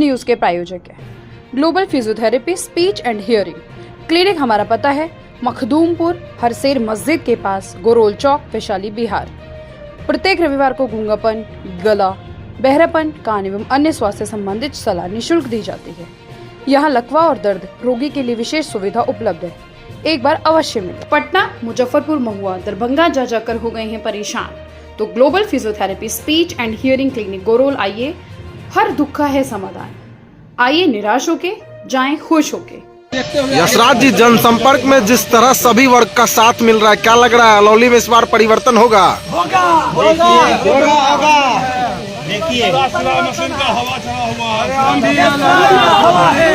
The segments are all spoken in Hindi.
न्यूज के प्रायोजक है global physiotherapy speech and hearing clinic. हमारा पता है मखदूमपुर हरसेर मस्जिद के पास, गोरोल चौक, वैशाली, बिहार। प्रत्येक रविवार को गूंगापन, गला, बहरापन, कान एवं अन्य स्वास्थ्य संबंधित सलाह निःशुल्क दी जाती है। यहाँ लकवा और दर्द रोगी के लिए विशेष सुविधा उपलब्ध है, एक बार अवश्य मिले। पटना, मुजफ्फरपुर, महुआ, दरभंगा जा जाकर हो गए हैं परेशान, तो global physiotherapy speech and hearing clinic गोरोल आइए, हर दुख का है समाधान। आइए निराश होके, जाएं खुश होके। यशराज जी, जनसंपर्क में जिस तरह सभी वर्ग का साथ मिल रहा है, क्या लग रहा है अलौली में इस बार परिवर्तन होगा? देखिए मशीन का हवा चला हुआ है।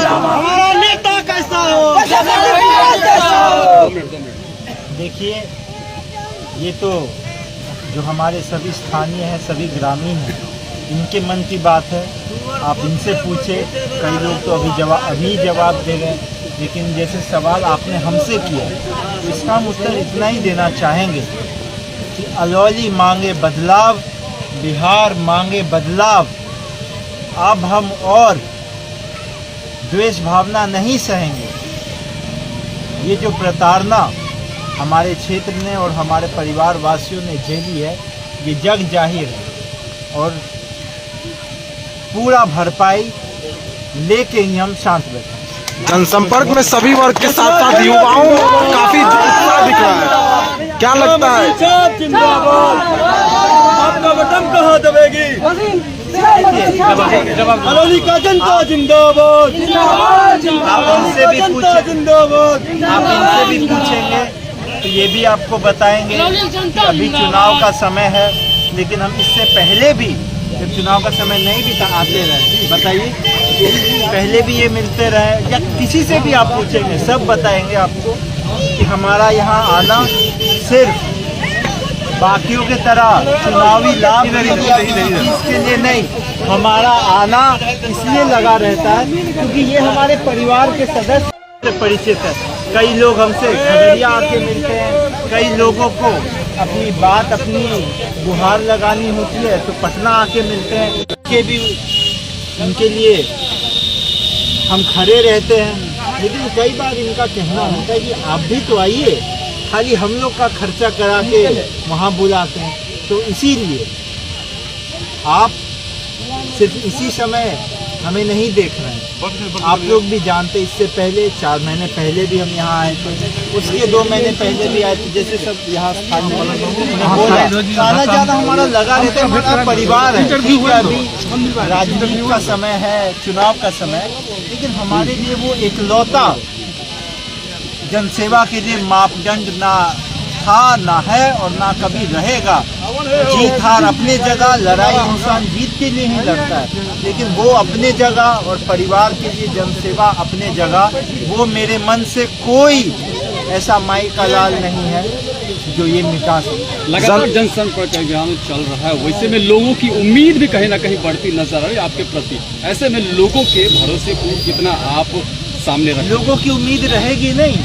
हमारा नेता कैसा हो? देखिए, ये तो जो हमारे सभी स्थानीय हैं, सभी ग्रामीण हैं, इनके मन की बात है। आप इनसे पूछे, कई लोग तो अभी जवाब दे रहे हैं, लेकिन जैसे सवाल आपने हमसे किया, इसका हम उत्तर इतना ही देना चाहेंगे कि अलौली मांगे बदलाव, बिहार मांगे बदलाव। अब हम और द्वेष भावना नहीं सहेंगे। ये जो प्रताड़ना हमारे क्षेत्र ने और हमारे परिवार वासियों ने झेली है, ये जग जाहिर है और पूरा भरपाई लेके ही हम शांत बैठे। जनसंपर्क में सभी वर्ग के साथ साथ युवाओं में काफी उत्साह दिख रहा है, क्या लगता है? आपका बटन कहाँ दबेगी? अलौली का जनता जिंदाबाद। आप इनसे भी पूछेंगे तो ये भी आपको बताएंगे कि अभी चुनाव का समय है, लेकिन हम इससे पहले भी, जब चुनाव का समय नहीं भी था, आते रहे। बताइए, पहले भी ये मिलते रहे, या किसी से भी आप पूछेंगे, सब बताएंगे आपको कि हमारा यहाँ आना सिर्फ बाकियों की तरह चुनावी लाभ के लिए नहीं, हमारा आना इसलिए लगा रहता है क्योंकि ये हमारे परिवार के सदस्य परिचित है। कई लोग हमसे खगड़िया आके मिलते हैं, कई लोगों को अपनी बात, अपनी गुहार लगानी होती है तो पटना आके मिलते हैं, उनके लिए हम खड़े रहते हैं। लेकिन कई बार इनका कहना होता है कि आप भी तो आइए, खाली हम लोग का खर्चा करा के वहाँ बुलाते हैं। तो इसीलिए आप सिर्फ इसी समय हमें नहीं देख रहे हैं, आप लोग भी जानते, इससे पहले 4 महीने पहले भी हम यहाँ आए थे, उसके 2 महीने पहले भी आए थे। जैसे सब यहाँ स्थानीय आना जाना हमारा लगा रहता है, हमारा परिवार है। अभी राजनीति का समय है, चुनाव का समय, लेकिन हमारे लिए वो एकलौता जनसेवा के लिए मापदंड ना था, ना है और ना कभी रहेगा। जीत हार अपने जगह, लड़ाई इंसान जीत के लिए ही लड़ता है, लेकिन वो अपने जगह और परिवार के लिए जनसेवा अपने जगह, वो मेरे मन से कोई ऐसा माई का लाल नहीं है जो ये मिटा सके। लगातार जनसंपर्क अभियान चल रहा है, वैसे में लोगों की उम्मीद भी कहीं ना कहीं बढ़ती नजर आ रही है आपके प्रति। ऐसे में लोगों के भरोसे को कितना आप सामने रखें? लोगों की उम्मीद रहेगी नहीं,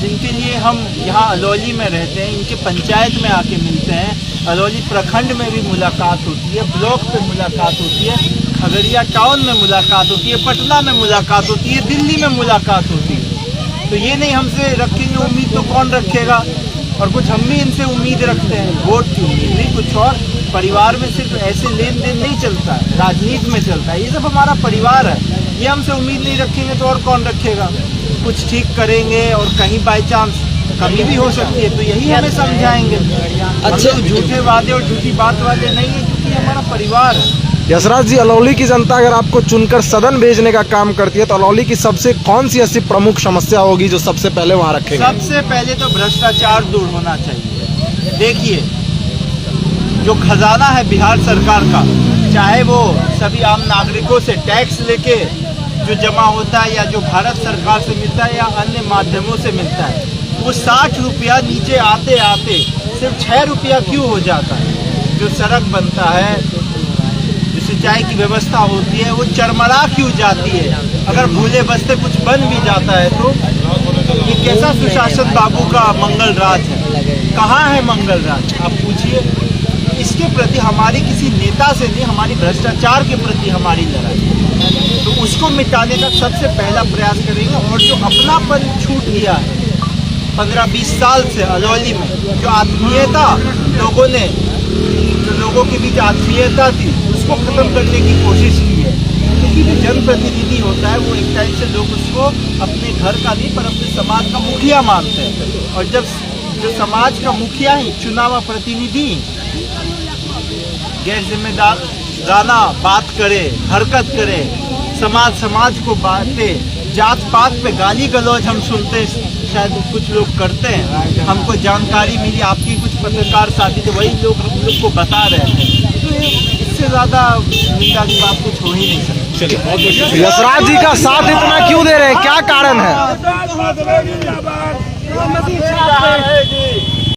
जिनके लिए हम यहाँ अलौली में रहते हैं, इनके पंचायत में आके मिलते हैं, अलौली प्रखंड में भी मुलाकात होती है, ब्लॉक पे मुलाकात होती है, खगड़िया टाउन में मुलाकात होती है, पटना में मुलाकात होती है, दिल्ली में मुलाकात होती है। तो ये नहीं हमसे रखेंगे उम्मीद तो कौन रखेगा? और कुछ हम भी इनसे उम्मीद रखते हैं, वोट की उम्मीद नहीं, कुछ और। परिवार में सिर्फ ऐसे लेन देन नहीं चलता है, राजनीति में चलता है। ये सब हमारा परिवार है, ये हमसे उम्मीद नहीं रखेंगे तो और कौन रखेगा? कुछ ठीक करेंगे और कहीं बाई चांस कमी भी हो सकती है, तो यही हमें समझाएंगे। अच्छा, झूठे वादे और झूठी बात वाले नहीं है, क्योंकि हमारा परिवार है। यशराज जी, अलौली की जनता अगर आपको चुनकर सदन भेजने का काम करती है तो अलौली की सबसे कौन सी ऐसी प्रमुख समस्या होगी जो सबसे पहले वहाँ रखेंगे? सबसे पहले तो भ्रष्टाचार दूर होना चाहिए। देखिए, जो खजाना है बिहार सरकार का, चाहे वो सभी आम नागरिकों से टैक्स लेके जो जमा होता है या जो भारत सरकार से मिलता है या अन्य माध्यमों से मिलता है, वो 60 रुपया नीचे आते आते सिर्फ 6 रुपया क्यों हो जाता है? जो सड़क बनता है, जो सिंचाई की व्यवस्था होती है, वो चरमरा क्यों जाती है? अगर भूले बसते कुछ बन भी जाता है तो ये कैसा सुशासन बाबू का मंगल राज है? कहाँ है मंगल राज? आप पूछिए। इसके प्रति हमारी किसी नेता से नहीं, हमारी भ्रष्टाचार के प्रति हमारी लड़ाई है। तो उसको मिटाने का सबसे पहला प्रयास करेंगे। और जो अपनापन छूट गया है 15-20 साल से अलौली में, जो आत्मीयता लोगों के बीच आत्मीयता थी, उसको खत्म करने की कोशिश की है। क्योंकि जो जनप्रतिनिधि होता है वो एक टाइप से लोग उसको अपने घर का नहीं पर अपने समाज का मुखिया मानते हैं। और जब जो समाज का मुखिया ही चुनावा प्रतिनिधि गैर जिम्मेदाराना बात करे, हरकत करे, समाज को बांटे, जात पात पे गाली गलौज हम सुनते, शायद कुछ लोग करते हैं। हमको जानकारी मिली, आपकी कुछ पत्रकार साथी थे, वही लोग हम लोग को बता रहे हैं। तो इससे ज़्यादा निंदा की बात कुछ हो ही नहीं सकती। चलिए, बहुत बहुत शुक्रिया। यशराज जी का साथ इतना क्यों दे रहे हैं, क्या कारण है?